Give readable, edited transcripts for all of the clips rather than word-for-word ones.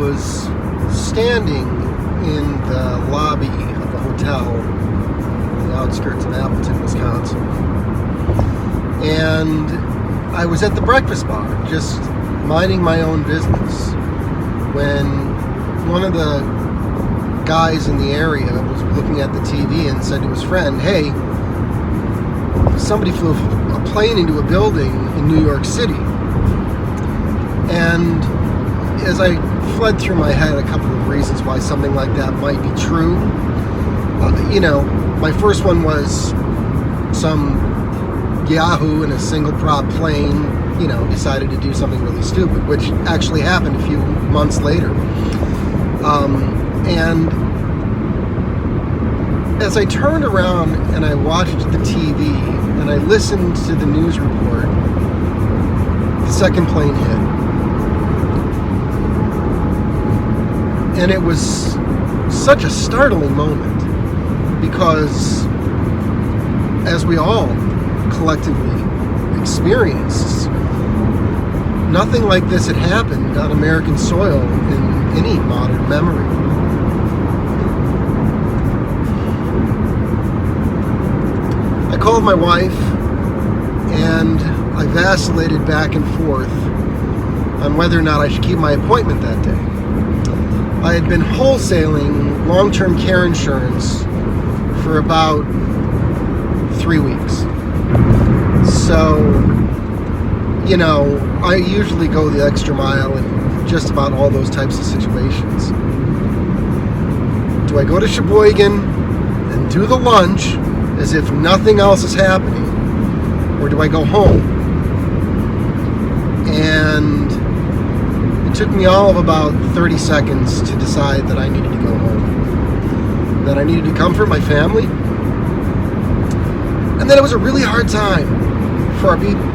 was standing in the lobby of the hotel on the outskirts of Appleton, Wisconsin. And I was at the breakfast bar, just minding my own business, when one of the guys in the area was looking at the TV and said to his friend, "Hey, somebody flew a plane into a building in New York City." And as I fled through my head a couple of reasons why something like that might be true, my first one was some Yahoo in a single prop plane, decided to do something really stupid, which actually happened a few months later. And as I turned around and I watched the TV and I listened to the news report, the second plane hit. And it was such a startling moment because, as we all collectively experienced, nothing like this had happened on American soil in any modern memory. I called my wife and I vacillated back and forth on whether or not I should keep my appointment that day. I had been wholesaling long-term care insurance for about 3 weeks. So, I usually go the extra mile in just about all those types of situations. Do I go to Sheboygan and do the lunch as if nothing else is happening? Or do I go home? And it took me all of about 30 seconds to decide that I needed to go home. That I needed to comfort my family. And that it was a really hard time for our people.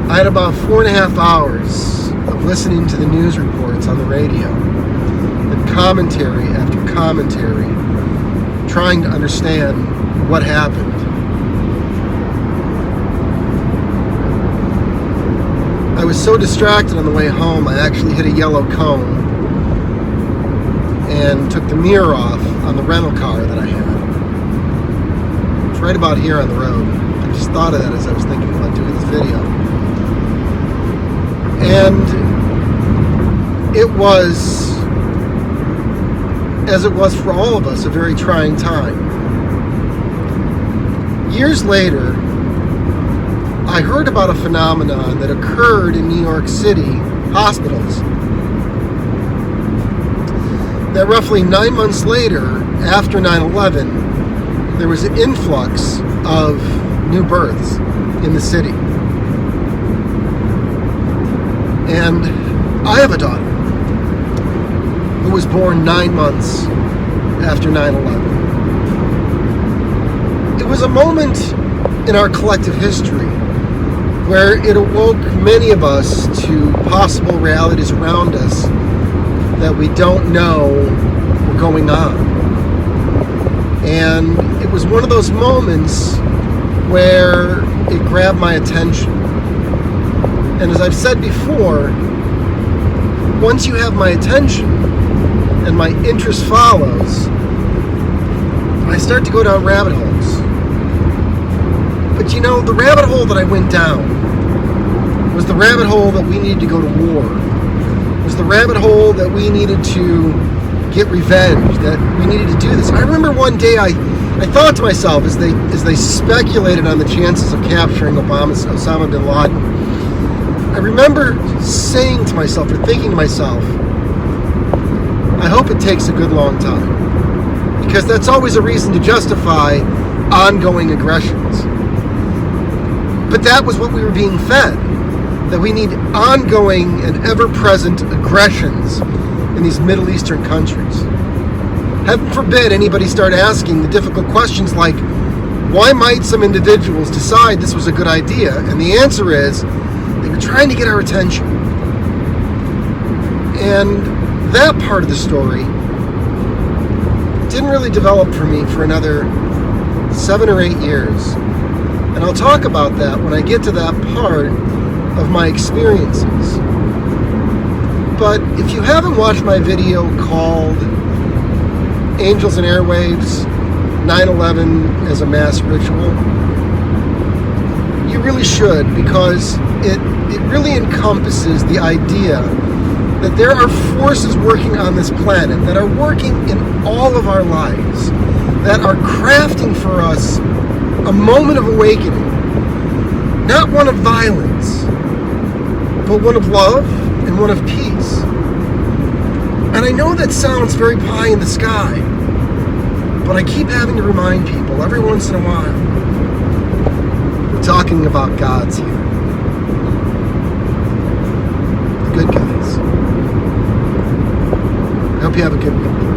I had about 4.5 hours of listening to the news reports on the radio and commentary after commentary, trying to understand what happened. I was so distracted on the way home, I actually hit a yellow cone and took the mirror off on the rental car that I had. It's right about here on the road. I just thought of that as I was thinking about doing this video. And it was, as it was for all of us, a very trying time. Years later, I heard about a phenomenon that occurred in New York City hospitals. That roughly 9 months later, after 9/11, there was an influx of new births in the city. And I have a daughter who was born 9 months after 9/11. It was a moment in our collective history where it awoke many of us to possible realities around us that we don't know were going on. And it was one of those moments where it grabbed my attention. And as I've said before, once you have my attention and my interest follows, I start to go down rabbit holes. But the rabbit hole that I went down was the rabbit hole that we needed to go to war. It was the rabbit hole that we needed to get revenge, that we needed to do this. I remember one day I thought to myself as they speculated on the chances of capturing Osama bin Laden, I remember saying to myself, or thinking to myself, I hope it takes a good long time. Because that's always a reason to justify ongoing aggressions. But that was what we were being fed. That we need ongoing and ever-present aggressions in these Middle Eastern countries. Heaven forbid anybody start asking the difficult questions like, why might some individuals decide this was a good idea? And the answer is, they were trying to get our attention. And that part of the story didn't really develop for me for another 7 or 8 years. And I'll talk about that when I get to that part of my experiences. But if you haven't watched my video called Angels and Airwaves, 9/11 as a mass ritual, you really should, because it really encompasses the idea that there are forces working on this planet that are working in all of our lives, that are crafting for us a moment of awakening, not one of violence, but one of love and one of peace. And I know that sounds very pie in the sky, but I keep having to remind people every once in a while, we're talking about gods here. The good guys. I hope you have a good week.